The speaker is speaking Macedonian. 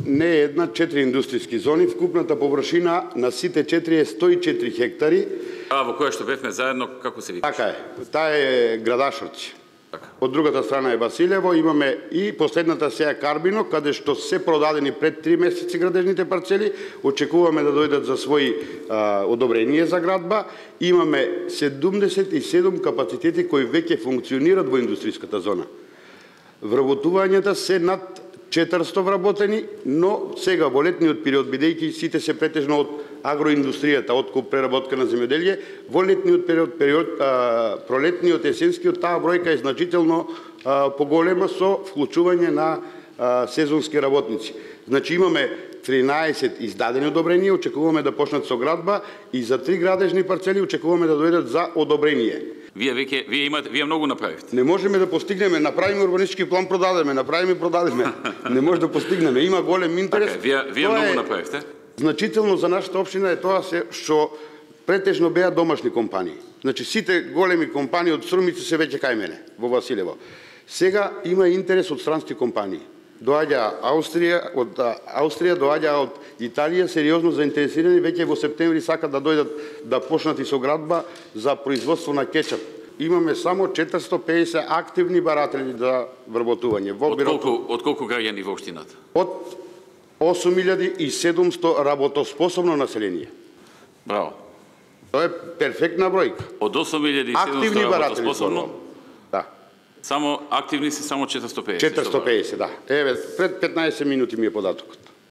не е една, 4 индустријски зони. Вкупната површина на сите 4 е 104 хектари. Во која што бевме заедно, како се викаш? Така е. Таа е Градашовци. Од другата страна е Василево, имаме и последната сеја Карбино, каде што се продадени пред 3 месеци градежните парцели, очекуваме да дојдат за своји одобрение за градба. Имаме 77 капацитети кои веќе функционират во индустријската зона. Вработувањата се над 400 вработени, но сега во летниот период, бидејќи сите се претежно од агроиндустријата, откуп, преработка на земјоделие, во летниот период, пролетниот, есенскиот, таа бројка е значително поголема со вклучување на сезонски работници. Значи имаме 13 издадени одобренија, очекуваме да почнат со градба и за 3 градежни парцели очекуваме да дојдат за одобрение. Вие многу направивте. Не можеме да постигнеме, направиме урбанистички план, продадеме, продадеме. Не може да постигнеме. Има голем интерес. Вие многу направивте. Значително за нашата општина е тоа што претежно беа домашни компании. Значи сите големи компании од Струмица се веќе кај мене во Василево. Сега има интерес од странски компании. Доаѓа од Австрија, доаѓа од Италија, сериозно заинтересирани, веќе во септември сакат да дојдат да почнат и со градба за производство на кетчап. Имаме само 450 активни баратели за вработување. Од колку граѓани во општината? Од 8700 работоспособно население. Браво. Тоа е перфектна бројка. Од 8700 работоспособно? Да. Само активни се само 450. 450, да. Еве, пред 15 минути ми е податокот.